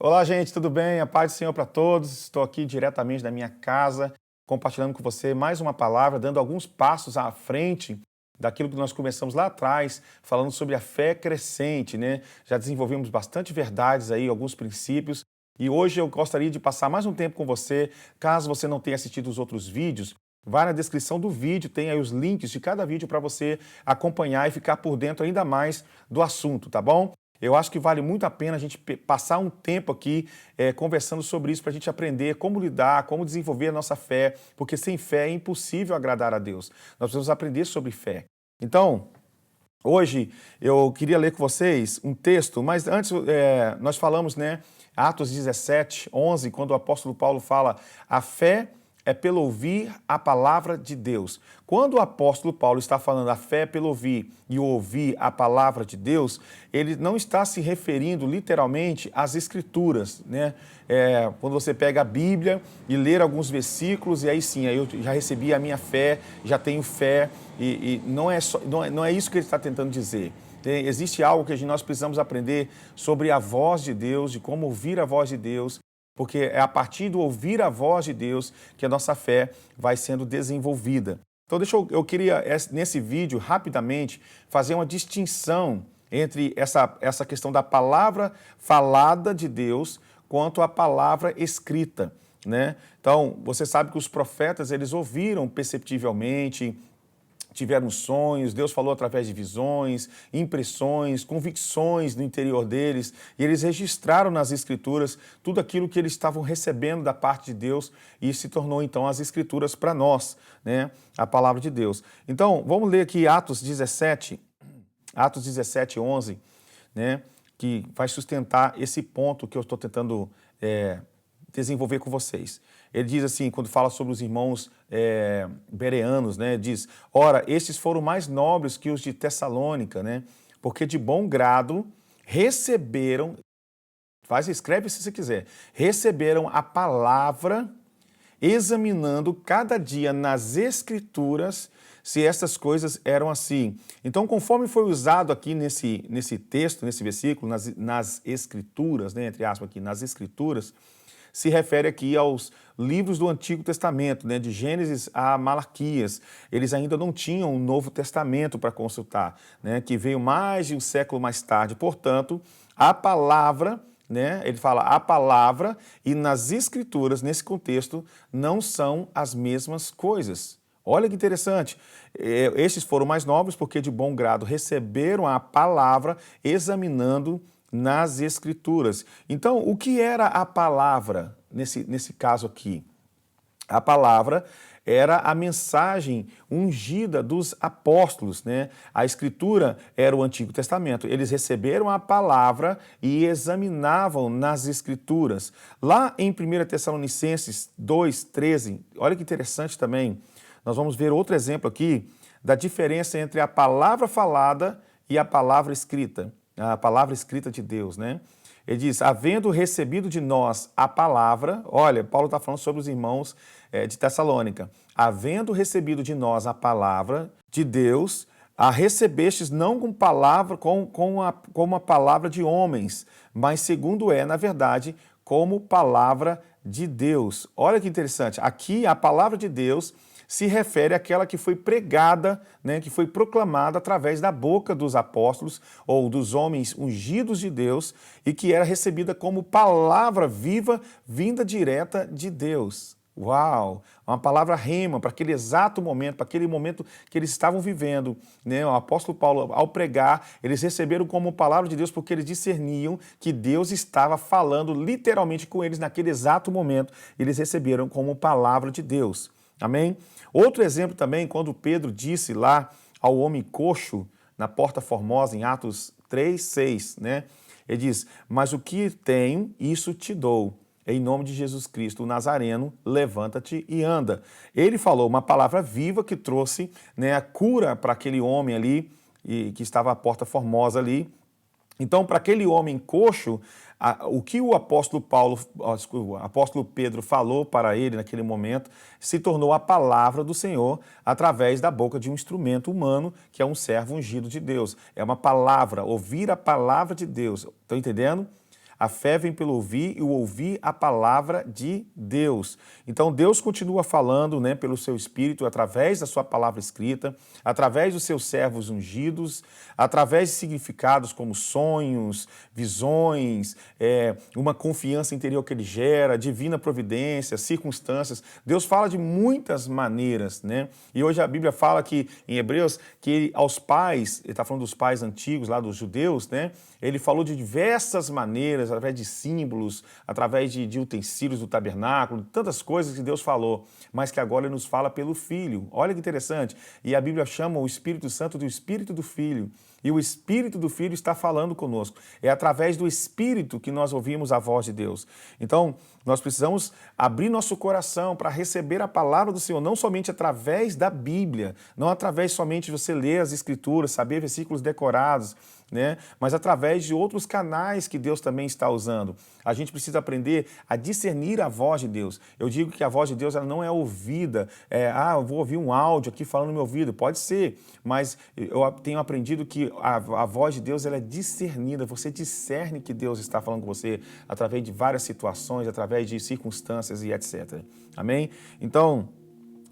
Olá, gente, tudo bem? A paz do Senhor para todos. Estou aqui diretamente da minha casa, compartilhando com você mais uma palavra, dando alguns passos à frente daquilo que nós começamos lá atrás, falando sobre a fé crescente, né? Já desenvolvemos bastante verdades aí, alguns princípios, e hoje eu gostaria de passar mais um tempo com você. Caso você não tenha assistido os outros vídeos, vai na descrição do vídeo, tem aí os links de cada vídeo para você acompanhar e ficar por dentro ainda mais do assunto, tá bom? Eu acho que vale muito a pena a gente passar um tempo aqui conversando sobre isso para a gente aprender como lidar, como desenvolver a nossa fé, porque sem fé é impossível agradar a Deus. Nós precisamos aprender sobre fé. Então, hoje eu queria ler com vocês um texto, mas antes nós falamos, né, Atos 17, 11, quando o apóstolo Paulo fala a fé é pelo ouvir a palavra de Deus. Quando o apóstolo Paulo está falando a fé é pelo ouvir e ouvir a palavra de Deus, ele não está se referindo literalmente às escrituras, né? Quando você pega a Bíblia e ler alguns versículos, e aí sim, aí eu já recebi a minha fé, já tenho fé, e não é isso que ele está tentando dizer. Existe algo que nós precisamos aprender sobre a voz de Deus, de como ouvir a voz de Deus, porque é a partir do ouvir a voz de Deus que a nossa fé vai sendo desenvolvida. Então eu queria, nesse vídeo, rapidamente, fazer uma distinção entre essa questão da palavra falada de Deus quanto à palavra escrita, né? Então, você sabe que os profetas, eles ouviram perceptivelmente, tiveram sonhos, Deus falou através de visões, impressões, convicções no interior deles, e eles registraram nas Escrituras tudo aquilo que eles estavam recebendo da parte de Deus, e se tornou então as Escrituras para nós, né? A palavra de Deus. Então, vamos ler aqui Atos 17, 11, né? Que vai sustentar esse ponto que eu estou tentando desenvolver com vocês. Ele diz assim, quando fala sobre os irmãos bereanos, né, diz, ora, estes foram mais nobres que os de Tessalônica, né, porque de bom grado receberam, escreve se você quiser, receberam a palavra, examinando cada dia nas Escrituras se essas coisas eram assim. Então, conforme foi usado aqui nesse texto, nesse versículo, nas Escrituras, né, entre aspas aqui, nas Escrituras, se refere aqui aos livros do Antigo Testamento, né, de Gênesis a Malaquias. Eles ainda não tinham um Novo Testamento para consultar, né, que veio mais de um século mais tarde. Portanto, a palavra, né, ele fala a palavra e nas Escrituras, nesse contexto, não são as mesmas coisas. Olha que interessante, estes foram mais nobres porque de bom grado receberam a palavra examinando nas Escrituras. Então, o que era a palavra nesse caso aqui? A palavra era a mensagem ungida dos apóstolos, né? A Escritura era o Antigo Testamento. Eles receberam a palavra e examinavam nas Escrituras. Lá em 1 Tessalonicenses 2:13, olha que interessante também, nós vamos ver outro exemplo aqui da diferença entre a palavra falada e a palavra escrita de Deus, né? Ele diz, havendo recebido de nós a palavra, olha, Paulo está falando sobre os irmãos de Tessalônica, havendo recebido de nós a palavra de Deus, a recebestes não com palavra, como a palavra de homens, mas segundo na verdade, como palavra de Deus. Olha que interessante, aqui a palavra de Deus se refere àquela que foi pregada, né, que foi proclamada através da boca dos apóstolos ou dos homens ungidos de Deus e que era recebida como palavra viva, vinda direta de Deus. Uau! Uma palavra rema para aquele exato momento, para aquele momento que eles estavam vivendo, né? O apóstolo Paulo, ao pregar, eles receberam como palavra de Deus porque eles discerniam que Deus estava falando literalmente com eles naquele exato momento. Eles receberam como palavra de Deus. Amém? Outro exemplo também, quando Pedro disse lá ao homem coxo na Porta Formosa, em Atos 3:6, né? Ele diz, mas o que tenho, isso te dou. Em nome de Jesus Cristo, o Nazareno, levanta-te e anda. Ele falou uma palavra viva que trouxe, né, a cura para aquele homem ali, que estava à Porta Formosa ali. Então, para aquele homem coxo, o que o apóstolo Pedro falou para ele naquele momento se tornou a palavra do Senhor através da boca de um instrumento humano, que é um servo ungido de Deus. É uma palavra, ouvir a palavra de Deus. Estão entendendo? A fé vem pelo ouvir e o ouvir a palavra de Deus. Então Deus continua falando, né, pelo seu Espírito, através da sua palavra escrita, através dos seus servos ungidos, através de significados como sonhos, visões, uma confiança interior que ele gera, divina providência, circunstâncias. Deus fala de muitas maneiras, né? E hoje a Bíblia fala que, em Hebreus, que aos pais, ele está falando dos pais antigos lá dos judeus, né? Ele falou de diversas maneiras, através de símbolos, através de utensílios do tabernáculo, tantas coisas que Deus falou, mas que agora ele nos fala pelo Filho. Olha que interessante. E a Bíblia chama o Espírito Santo do Espírito do Filho. E o Espírito do Filho está falando conosco. É através do Espírito que nós ouvimos a voz de Deus. Então, nós precisamos abrir nosso coração para receber a palavra do Senhor, não somente através da Bíblia, não através somente de você ler as Escrituras, saber versículos decorados, né? Mas através de outros canais que Deus também está usando. A gente precisa aprender a discernir a voz de Deus. Eu digo que a voz de Deus ela não é ouvida, eu vou ouvir um áudio aqui falando no meu ouvido, pode ser, mas eu tenho aprendido que a voz de Deus ela é discernida, você discerne que Deus está falando com você através de várias situações, através de circunstâncias e etc. Amém? Então,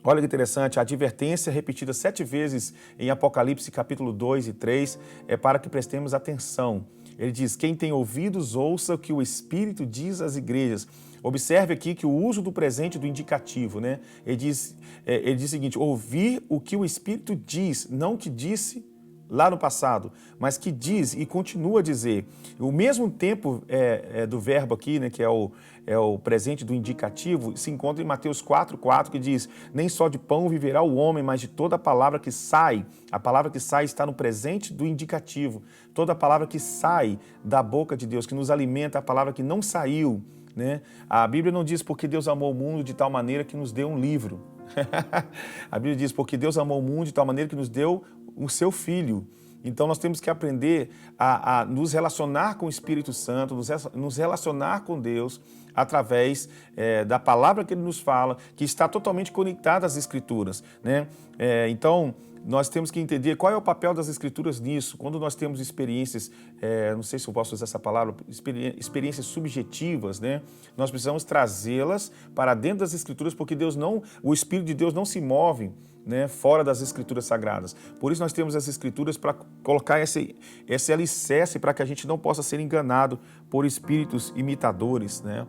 olha que interessante, a advertência repetida 7 vezes em Apocalipse capítulo 2 e 3 é para que prestemos atenção. Ele diz, quem tem ouvidos ouça o que o Espírito diz às igrejas. Observe aqui que o uso do presente do indicativo, né? Ele diz o seguinte, ouvir o que o Espírito diz, não o que disse lá no passado, mas que diz e continua a dizer. O mesmo tempo do verbo aqui, né, que é o presente do indicativo, se encontra em Mateus 4:4, que diz, nem só de pão viverá o homem, mas de toda a palavra que sai. A palavra que sai está no presente do indicativo. Toda a palavra que sai da boca de Deus, que nos alimenta, a palavra que não saiu, né? A Bíblia não diz porque Deus amou o mundo de tal maneira que nos deu um livro. A Bíblia diz porque Deus amou o mundo de tal maneira que nos deu o seu Filho. Então nós temos que aprender a nos relacionar com o Espírito Santo, nos relacionar com Deus através da palavra que Ele nos fala, que está totalmente conectada às Escrituras, né? Então nós temos que entender qual é o papel das Escrituras nisso. Quando nós temos experiências, não sei se eu posso usar essa palavra, experiências subjetivas, né? Nós precisamos trazê-las para dentro das Escrituras, porque o Espírito de Deus não se move, né, fora das Escrituras Sagradas. Por isso nós temos as Escrituras para colocar esse alicerce para que a gente não possa ser enganado por espíritos imitadores, né?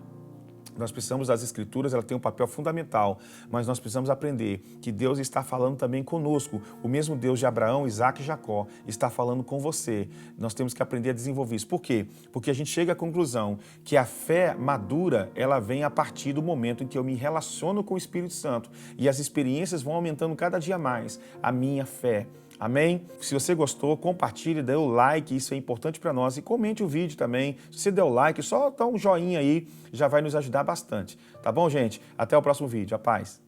Nós precisamos das Escrituras, ela tem um papel fundamental, mas nós precisamos aprender que Deus está falando também conosco. O mesmo Deus de Abraão, Isaac e Jacó está falando com você. Nós temos que aprender a desenvolver isso. Por quê? Porque a gente chega à conclusão que a fé madura, ela vem a partir do momento em que eu me relaciono com o Espírito Santo e as experiências vão aumentando cada dia mais a minha fé. Amém? Se você gostou, compartilhe, dê o like, isso é importante para nós. E comente o vídeo também. Se você der o like, só dá um joinha aí, já vai nos ajudar bastante. Tá bom, gente? Até o próximo vídeo. A paz.